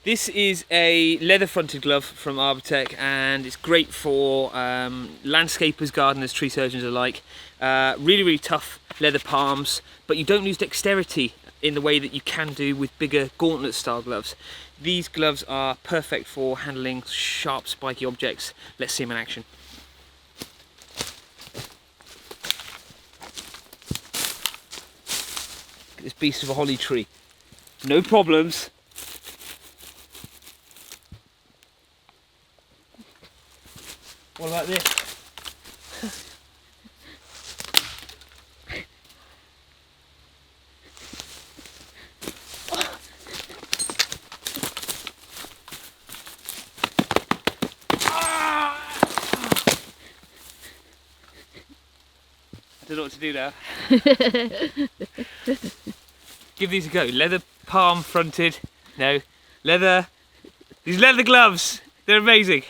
This is a leather fronted glove from Arbortec, and it's great for landscapers, gardeners, tree surgeons alike. Really tough leather palms, but you don't lose dexterity in the way that you can do with bigger gauntlet style gloves. These gloves are perfect for handling sharp spiky objects. Let's see them in action. Look at this beast of a holly tree. No problems. What about this? I don't know what to do now. Give these a go. Leather palm fronted. No. Leather. These leather gloves. They're amazing.